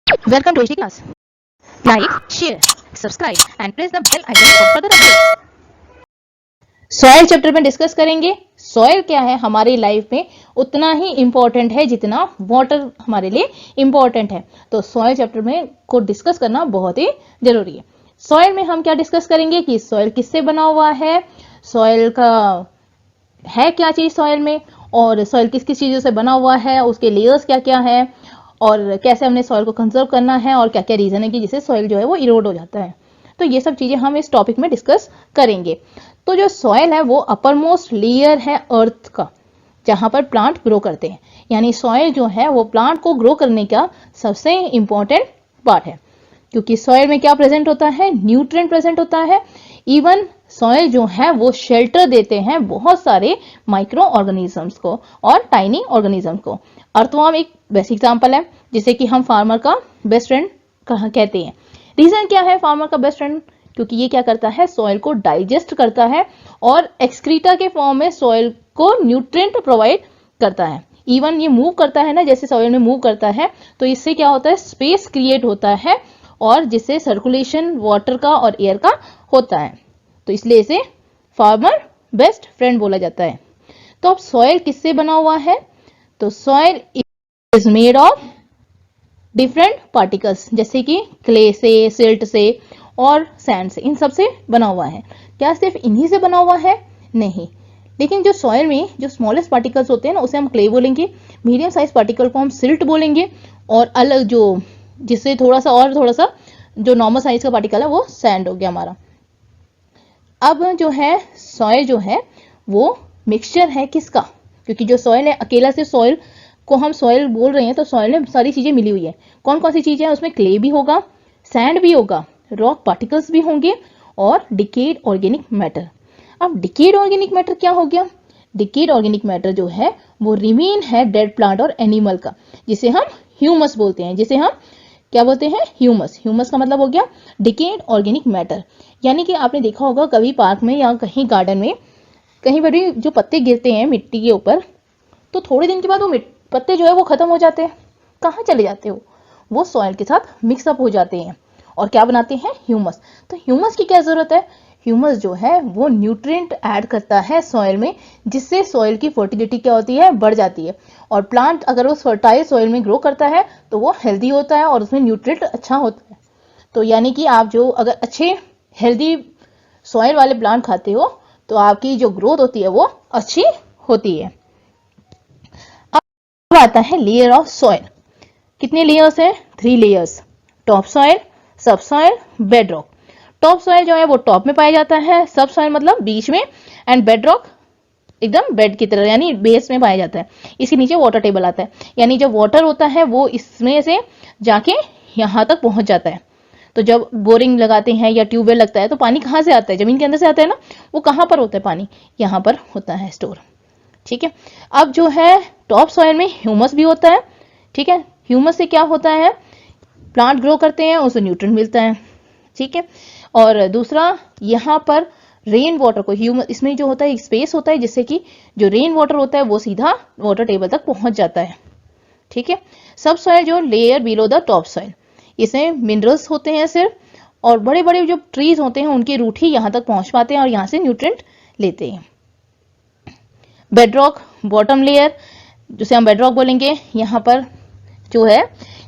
Welcome to HD class. Like, share, subscribe and press the bell icon for further updates. Soil chapter में discuss करेंगे। Soil क्या है हमारी life में उतना ही इंपॉर्टेंट है जितना वाटर हमारे लिए इंपॉर्टेंट है। तो सॉइल चैप्टर में को डिस्कस करना बहुत ही जरूरी है। सॉइल में हम क्या डिस्कस करेंगे कि सॉइल किससे बना हुआ है, सॉइल का है क्या चीज सॉइल में, और सॉइल किस किस चीजों से बना हुआ है, उसके लेयर्स क्या क्या है, और कैसे हमने सॉइल को कंजर्व करना है, और क्या क्या रीजन है कि जिससे सॉइल जो है वो इरोड हो जाता है। तो ये सब चीजें हम इस टॉपिक में डिस्कस करेंगे। तो जो सॉइल है वो अपर मोस्ट लेयर है अर्थ का, जहां पर प्लांट ग्रो करते हैं। यानी सॉइल जो है वो प्लांट को ग्रो करने का सबसे इंपॉर्टेंट पार्ट है, क्योंकि सॉइल में क्या प्रेजेंट होता है, न्यूट्रिएंट प्रेजेंट होता है। इवन सॉइल जो है वो शेल्टर देते हैं बहुत सारे माइक्रो ऑर्गेनिजम्स को और टाइनी ऑर्गेनिजम्स को। अर्थवर्म एक बेस्ट एग्जांपल है जिसे कि हम फार्मर का बेस्ट फ्रेंड कहते हैं। रीजन क्या है फार्मर का बेस्ट फ्रेंड, क्योंकि ये क्या करता है, सॉइल को डाइजेस्ट करता है और एक्सक्रीटा के फॉर्म में सॉइल को न्यूट्रिएंट प्रोवाइड करता है। इवन ये मूव करता है ना, जैसे सॉइल में मूव करता है तो इससे क्या होता है, स्पेस क्रिएट होता है और जिससे सर्कुलेशन वाटर का और एयर का होता है। तो इसलिए इसे फार्मर बेस्ट फ्रेंड बोला जाता है। तो अब सॉइल किससे बना हुआ है, तो soil is made of different particles, जैसे कि क्ले से, सिल्ट से और सैंड से, इन सब से बना हुआ है। क्या सिर्फ इन्हीं से बना हुआ है? नहीं, लेकिन जो सॉइल में जो स्मॉलेस्ट पार्टिकल्स होते हैं ना उसे हम क्ले बोलेंगे, मीडियम साइज पार्टिकल को हम सिल्ट बोलेंगे, और अलग जो जिससे थोड़ा सा जो नॉर्मल साइज का पार्टिकल है वो सैंड हो गया हमारा। अब जो है सॉइल जो है वो मिक्सचर है किसका, क्योंकि जो सॉइल है अकेला से सॉइल को हम सॉइल बोल रहे हैं, तो सॉइल में सारी चीजें मिली हुई है। कौन कौन सी चीजें हैं उसमें, क्ले भी होगा, सैंड भी होगा, रॉक पार्टिकल्स भी होंगे और डिकेड ऑर्गेनिक मैटर। अब डिकेड ऑर्गेनिक मैटर क्या हो गया, डिकेड ऑर्गेनिक मैटर जो है वो रिमेन है डेड प्लांट और एनिमल का, जिसे हम ह्यूमस बोलते हैं, जिसे हम क्या बोलते हैं, ह्यूमस। ह्यूमस का मतलब हो गया डिकेड ऑर्गेनिक मैटर। यानी कि आपने देखा होगा कभी पार्क में या कहीं गार्डन में कहीं पर भी जो पत्ते गिरते हैं मिट्टी के ऊपर, तो थोड़े दिन के बाद वो पत्ते जो है वो खत्म हो जाते हैं। कहाँ चले जाते हो, वो सॉइल के साथ मिक्सअप हो जाते हैं और क्या बनाते हैं, ह्यूमस। तो ह्यूमस की क्या जरूरत है, ह्यूमस जो है वो न्यूट्रिएंट ऐड करता है सॉइल में, जिससे सॉइल की फर्टिलिटी क्या होती है, बढ़ जाती है। और प्लांट अगर उस फर्टाइल सॉइल में ग्रो करता है तो वो हेल्दी होता है और उसमें न्यूट्रिएंट अच्छा होता है। तो यानी कि आप जो अगर अच्छे हेल्दी सॉइल वाले प्लांट खाते हो तो आपकी जो ग्रोथ होती है वो अच्छी होती है। अब आता है लेयर ऑफ सॉइल। कितने लेयर्स है, 3 लेयर्स, टॉप सॉइल, सब soil, bed rock. Top soil जो है वो टॉप में पाया जाता है, सब सॉइल मतलब बीच में, एंड बेड रॉक एकदम बेड की तरह यानी बेस में पाया जाता है। इसके नीचे वाटर टेबल आता है, यानी जो वाटर होता है वो इसमें से जाके यहां तक पहुंच जाता है। तो जब बोरिंग लगाते हैं या ट्यूबवेल लगता है तो पानी कहाँ से आता है, जमीन के अंदर से आता है ना, वो कहाँ पर होता है, पानी यहाँ पर होता है स्टोर। ठीक है, अब जो है टॉप सॉइल में ह्यूमस भी होता है। ठीक है, ह्यूमस से क्या होता है, प्लांट ग्रो करते हैं, उसे न्यूट्रिएंट मिलता है। ठीक है, और दूसरा यहाँ पर रेन वाटर को ह्यूमस, इसमें जो होता है स्पेस होता है जिससे कि जो रेन वाटर होता है वो सीधा वाटर टेबल तक पहुंच जाता है। ठीक है, सब सॉइल जो layer below the top soil, इसमें मिनरल्स होते हैं सिर्फ, और बड़े बड़े जो ट्रीज होते हैं उनके रूट ही यहाँ तक पहुंच पाते हैं और यहाँ से न्यूट्रिएंट लेते हैं। बेडरॉक बॉटम लेयर, जिसे हम बेडरॉक बोलेंगे, यहाँ पर जो है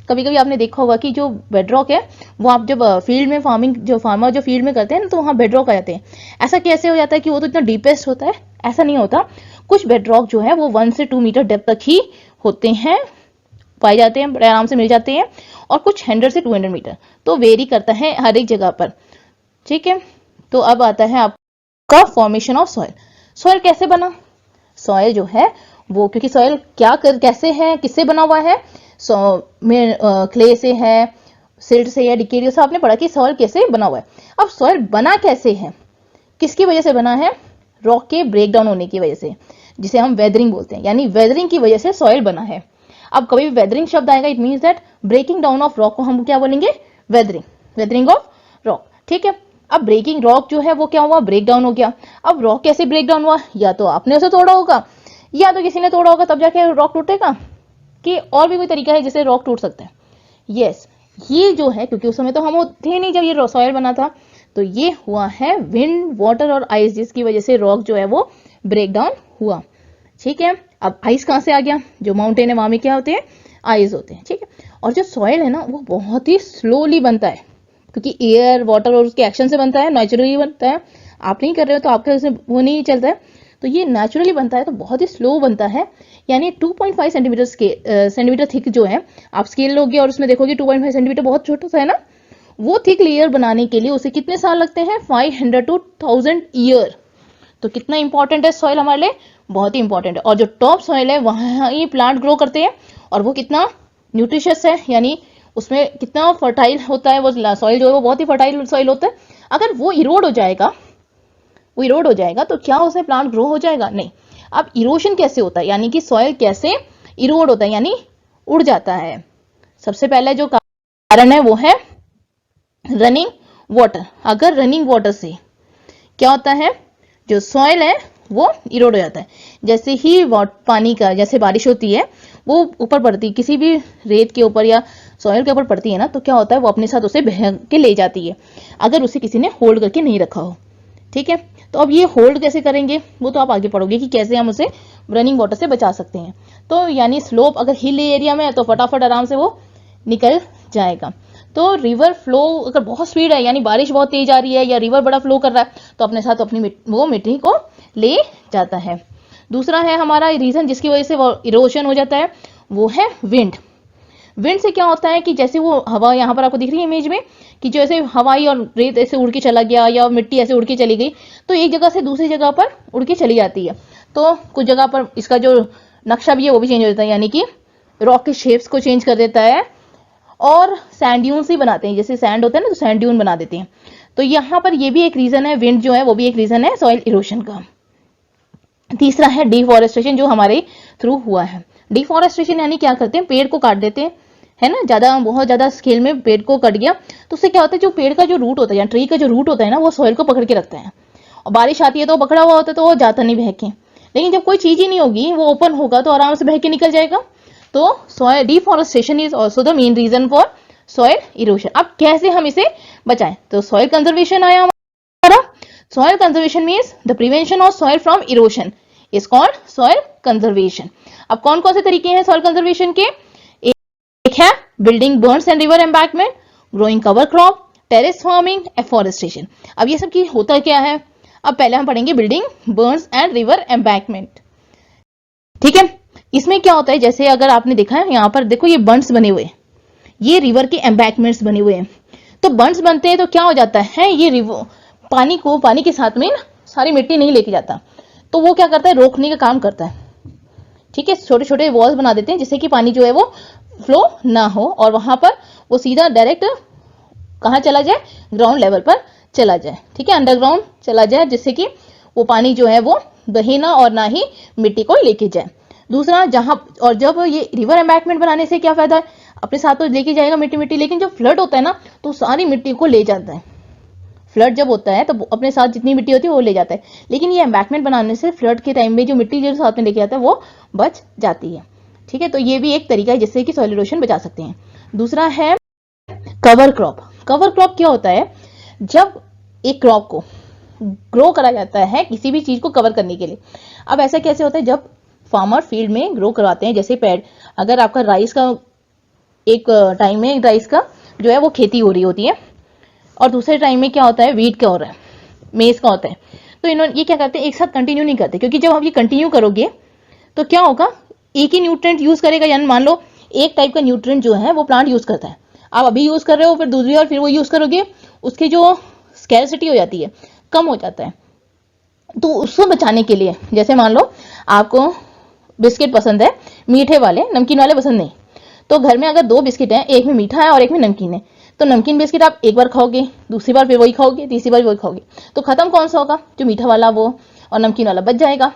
कभी कभी आपने देखा होगा कि जो बेडरॉक है वो आप जब फील्ड में फार्मिंग जो फार्मर जो फील्ड में करते हैं ना तो वहाँ बेडरॉक आ जाते हैं। ऐसा कैसे हो जाता है कि वो तो इतना डीपेस्ट होता है, ऐसा नहीं होता। कुछ बेडरॉक जो है वो 1 से 2 मीटर डेप्थ तक ही होते हैं, पाए जाते हैं, बड़े आराम से मिल जाते हैं, और कुछ 100 से 200 मीटर, तो वेरी करता है हर एक जगह पर। ठीक है, तो अब आता है आपका फॉर्मेशन ऑफ सॉइल। सॉइल कैसे बना, सॉइल जो है वो, क्योंकि सॉइल कैसे है, किससे बना हुआ है, क्ले से है, सिल्ट से है, डिकेड से आपने पढ़ा कि सॉइल कैसे बना हुआ है। अब सॉइल बना कैसे है, किसकी वजह से बना है, रॉक के ब्रेक डाउन होने की वजह से, जिसे हम वेदरिंग बोलते हैं, यानी वेदरिंग की वजह से सॉइल बना है। अब कभी भी वेदरिंग शब्द आएगा it means that breaking down of rock को हम क्या बोलेंगे, वेदरिंग, वेदरिंग ऑफ रॉक। ठीक है, अब ब्रेकिंग रॉक जो है वो क्या हुआ, ब्रेक डाउन हो गया। अब रॉक कैसे ब्रेक डाउन हुआ, या तो आपने उसे तोड़ा होगा या तो किसी ने तोड़ा होगा तब जाके रॉक टूटेगा, कि और भी कोई तरीका है जिससे रॉक टूट सकता है। यस, ये जो है, क्योंकि उस समय तो हम थे नहीं जब ये सॉइल बना था, तो ये हुआ है विंड, वाटर और आइस, जिसकी वजह से रॉक जो है वो ब्रेक डाउन हुआ। ठीक है, अब आइस कहाँ से आ गया? जो माउंटेन है वहां में क्या होते हैं? आइस होते हैं। ठीक है, और जो सॉइल है ना वो बहुत ही स्लोली बनता है, क्योंकि एयर, वाटर और उसके एक्शन से बनता है, नेचुरली बनता है। आप नहीं कर रहे हो तो आपके उसमें वो नहीं चलता है, तो ये नेचुरली बनता है, तो बहुत ही स्लो बनता है। यानी 2.5 सेंटीमीटर थिक जो है, आप स्केल लोगे और उसमें देखोगे 2.5 सेंटीमीटर बहुत छोटा सा है ना, वो थिक लेयर बनाने के लिए उसे कितने साल लगते हैं? 500 to 1000 ईयर। तो कितना इंपॉर्टेंट है सॉइल हमारे लिए? बहुत ही इंपॉर्टेंट है। और जो टॉप सॉइल है वहां ये प्लांट ग्रो करते हैं, और वो कितना न्यूट्रिशियस है, यानी उसमें कितना फर्टाइल होता है, वो सॉइल जो है वो बहुत ही फर्टाइल सॉइल होता है। अगर वो इरोड हो जाएगा, तो क्या उसमें प्लांट ग्रो हो जाएगा? नहीं। अब इरोशन कैसे होता है, यानी कि सॉइल कैसे इरोड होता है, यानी उड़ जाता है? सबसे पहले जो कारण है वो है रनिंग वाटर। अगर रनिंग वाटर से क्या होता है, जो सॉइल है वो इरोड हो जाता है। जैसे ही पानी का, जैसे बारिश होती है वो ऊपर पड़ती है, किसी भी रेत के ऊपर या सॉइल के ऊपर पड़ती है ना, तो क्या होता है, वो अपने साथ उसे बह के ले जाती है, अगर उसे किसी ने होल्ड करके नहीं रखा हो। ठीक है, तो अब ये होल्ड कैसे करेंगे वो तो आप आगे पढ़ोगे कि कैसे हम उसे रनिंग वाटर से बचा सकते हैं। तो यानी स्लोप अगर हिल एरिया में है तो फटाफट आराम से वो निकल जाएगा। तो रिवर फ्लो अगर बहुत स्पीड है, यानी बारिश बहुत तेज आ रही है या रिवर बड़ा फ्लो कर रहा है, तो अपने साथ अपनी वो मिट्टी को ले जाता है। दूसरा है हमारा रीजन जिसकी वजह से वो इरोशन हो जाता है, वो है विंड। विंड से क्या होता है कि जैसे वो हवा, यहाँ पर आपको दिख रही है इमेज में, कि जैसे हवाई और रेत ऐसे उड़ के चला गया या मिट्टी ऐसे उड़ के चली गई, तो एक जगह से दूसरी जगह पर उड़ के चली जाती है। तो कुछ जगह पर इसका जो नक्शा भी है वो भी चेंज हो जाता है, यानी कि रॉक के शेप्स को चेंज कर देता है, और सैंड ड्यून्स ही बनाते हैं, जैसे सैंड होता है ना तो सैंड ड्यून बना देते हैं। तो यहाँ पर ये भी एक रीजन है, विंड जो है वो भी एक रीजन है सॉइल इरोशन का। तीसरा है डिफॉरेस्टेशन, जो हमारे थ्रू हुआ है। डिफॉरेस्टेशन यानी क्या करते हैं, पेड़ को काट देते हैं, है ना, बहुत ज्यादा स्केल में पेड़ को कट गया, तो उससे क्या होता है, जो पेड़ का जो रूट होता है या ट्री का जो रूट होता है ना, वो सॉइल को पकड़ के रखता है, और बारिश आती है तो पकड़ा हुआ होता है तो वो जाता नहीं बह के। लेकिन जब कोई चीज ही नहीं होगी, वो ओपन होगा तो आराम से बह के निकल जाएगा। तो soil deforestation is also the main reason for soil erosion. अब कैसे हम इसे बचाएं? तो सॉइल कंजर्वेशन आया हमारा। Soil conservation means the prevention of soil from erosion is called soil conservation. अब कौन कौन से तरीके हैं सॉइल कंजर्वेशन के? एक है building Burns and river embankment, growing cover crop, terrace farming, afforestation. अब ये सब की होता क्या है? अब पहले हम पढ़ेंगे building Burns and river embankment. ठीक है, इसमें क्या होता है, जैसे अगर आपने देखा है यहाँ पर देखो ये बर्न्स बने हुए, ये रिवर के एम्बैंकमेंट्स बने हुए हैं। तो बर्न्स बनते हैं तो क्या हो जाता है, ये रिवर पानी के साथ में सारी मिट्टी नहीं लेके जाता, तो वो क्या करता है, रोकने का काम करता है। ठीक है, छोटे छोटे वॉल्स बना देते हैं जिससे कि पानी जो है वो फ्लो ना हो, और वहां पर वो सीधा डायरेक्ट कहाँ चला जाए, ग्राउंड लेवल पर चला जाए। ठीक है, अंडरग्राउंड चला जाए, जिससे कि वो पानी जो है वो बहे ना और ना ही मिट्टी को लेके जाए। दूसरा, जहां और जब ये रिवर एम्बैंकमेंट बनाने से क्या फायदा है, अपने साथ तो लेके जाएगा मिट्टी, लेकिन जब फ्लड होता है ना तो सारी मिट्टी को ले जाता है। फ्लड जब होता है तो अपने साथ जितनी मिट्टी होती है वो ले जाता है, लेकिन ये एम्बैंकमेंट बनाने से फ्लड के टाइम में जो मिट्टी जो साथ में लेके आता है वो बच जाती है। ठीक है, तो ये भी एक तरीका है जिससे कि सॉइल इरोशन बचा सकते हैं। दूसरा है कवर क्रॉप। कवर क्रॉप क्या होता है, जब एक क्रॉप को ग्रो करा जाता है किसी भी चीज को कवर करने के लिए। अब ऐसा कैसे होता है, जब फार्मर फील्ड में ग्रो करवाते हैं, जैसे पेड़, अगर आपका राइस का एक टाइम में राइस का जो है वो खेती हो रही होती है, और दूसरे टाइम में क्या होता है, वीट का हो रहा है, मेज का होता है, तो इन्होंने ये क्या करते हैं, एक साथ कंटिन्यू नहीं करते, क्योंकि जब आप ये कंटिन्यू करोगे तो क्या होगा, एक ही न्यूट्रिएंट यूज करेगा, यानी मान लो एक टाइप का न्यूट्रिएंट जो है वो प्लांट यूज करता है, आप अभी यूज कर रहे हो, फिर दूसरी बार फिर वो यूज करोगे, उसकी जो स्कैरसिटी हो जाती है, कम हो जाता है। तो उसको बचाने के लिए, जैसे मान लो आपको बिस्किट पसंद है, मीठे वाले, नमकीन वाले पसंद नहीं, तो घर में अगर 2 बिस्किट हैं, एक में मीठा है और एक में नमकीन है, तो नमकीन बिस्किट आप एक बार खाओगे, दूसरी बार फिर वही खाओगे, तीसरी बार वही खाओगे, तो खत्म कौन सा होगा, जो मीठा वाला वो, और नमकीन वाला बच जाएगा।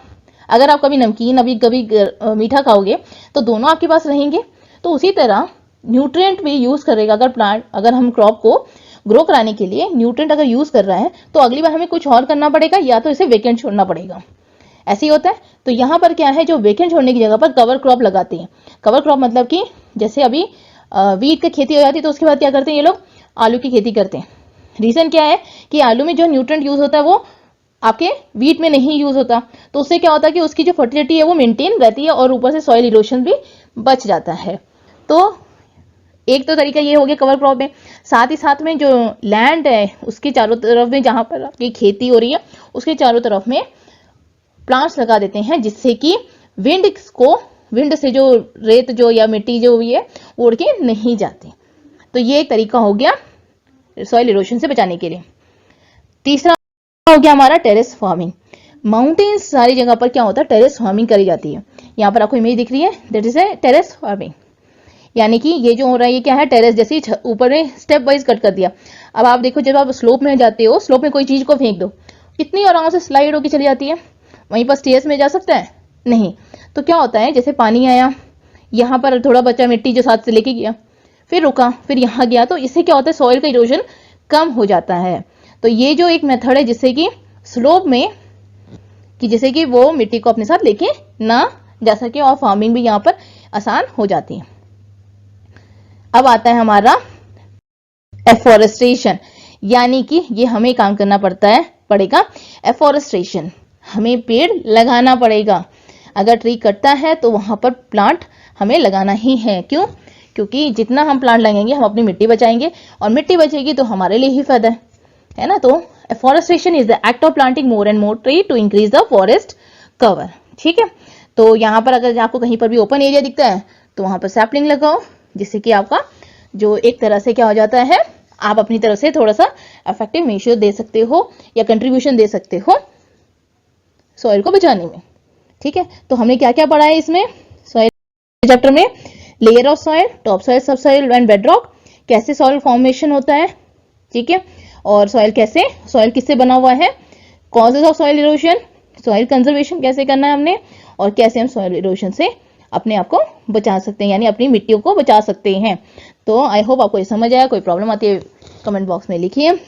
अगर आप कभी नमकीन अभी कभी मीठा खाओगे तो दोनों आपके पास रहेंगे। तो उसी तरह न्यूट्रिएंट भी यूज करेगा, अगर हम क्रॉप को ग्रो कराने के लिए न्यूट्रिएंट अगर यूज कर रहा है, तो अगली बार हमें कुछ और करना पड़ेगा, या तो इसे वेकेंट छोड़ना पड़ेगा, ऐसे ही होता है। तो यहाँ पर क्या है, जो वेकेंट छोड़ने की जगह पर कवर क्रॉप लगाते हैं। कवर क्रॉप मतलब कि जैसे अभी वीट की खेती हो जाती है तो उसके बाद क्या करते हैं ये लोग, आलू की खेती करते हैं। रीजन क्या है कि आलू में जो न्यूट्रिएंट यूज होता है वो आपके वीट में नहीं यूज होता, तो उससे क्या होता है कि उसकी जो फर्टिलिटी है वो मेंटेन रहती है और ऊपर से सॉइल इरोशन भी बच जाता है। तो एक तो तरीका ये हो गया कवर क्रॉप में। साथ ही साथ में जो लैंड है उसके चारों तरफ में जहां पर आपकी खेती हो रही है उसके चारों तरफ में प्लांट्स लगा देते हैं, जिससे कि विंड से जो रेत जो या मिट्टी जो हुई है उड़ के नहीं जाती। तो ये एक तरीका हो गया सॉइल इरोशन से बचाने के लिए। तीसरा हो गया हमारा टेरेस फार्मिंग। माउंटेन्स सारी जगह पर क्या होता है, टेरेस फार्मिंग करी जाती है। यहाँ पर आपको इमेज दिख रही है, that is a terrace farming. यानी कि ये जो हो रहा है ये क्या है, टेरेस जैसे ऊपर में स्टेप वाइज कट कर दिया। अब आप देखो जब आप स्लोप में जाते हो, स्लोप में कोई चीज को फेंक दो, कितनी आराम से स्लाइड होकर चली जाती है। वहीं पर स्टेयर्स में जा सकता है नहीं। तो क्या होता है, जैसे पानी आया, यहाँ पर थोड़ा बच्चा मिट्टी जो साथ से लेके गया, फिर रुका, फिर यहाँ गया, तो इससे क्या होता है सॉइल का इरोजन कम हो जाता है। तो ये जो एक मेथड है जिससे कि स्लोप में जैसे कि वो मिट्टी को अपने साथ लेके ना जा सके और फार्मिंग भी यहाँ पर आसान हो जाती है। अब आता है हमारा एफोरेस्टेशन, यानी कि ये हमें काम करना पड़ेगा। एफोरेस्टेशन, हमें पेड़ लगाना पड़ेगा। अगर ट्री कटता है तो वहां पर प्लांट हमें लगाना ही है। क्यों? क्योंकि जितना हम प्लांट लगाएंगे हम अपनी मिट्टी बचाएंगे, और मिट्टी बचेगी तो हमारे लिए ही फायदा है ना। तो afforestation is the act of planting more and more tree to increase the forest cover. ठीक है, तो यहाँ पर अगर आपको कहीं पर भी ओपन एरिया दिखता है तो वहां पर सैपलिंग लगाओ, जिससे कि आपका जो एक तरह से क्या हो जाता है, आप अपनी तरफ से थोड़ा सा इफेक्टिव मेजर दे सकते हो या कंट्रीब्यूशन दे सकते हो सॉइल को बचाने में। ठीक है, तो हमने क्या क्या पढ़ा है इसमें सॉइल चैप्टर में, layer of soil, top soil, सब सॉइल एंड बेडरॉक, कैसे सॉइल फॉर्मेशन होता है, ठीक है, और सॉइल किससे बना हुआ है, causes of soil erosion, soil conservation कैसे करना है हमने, और कैसे हम सॉइल इरोजन से अपने आप को बचा सकते हैं, यानी अपनी मिट्टियों को बचा सकते हैं। तो आई होप आपको ये समझ आया। कोई प्रॉब्लम आती है कमेंट बॉक्स में लिखिए।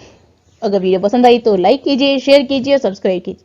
अगर वीडियो पसंद आई तो लाइक कीजिए, शेयर कीजिए और सब्सक्राइब कीजिए।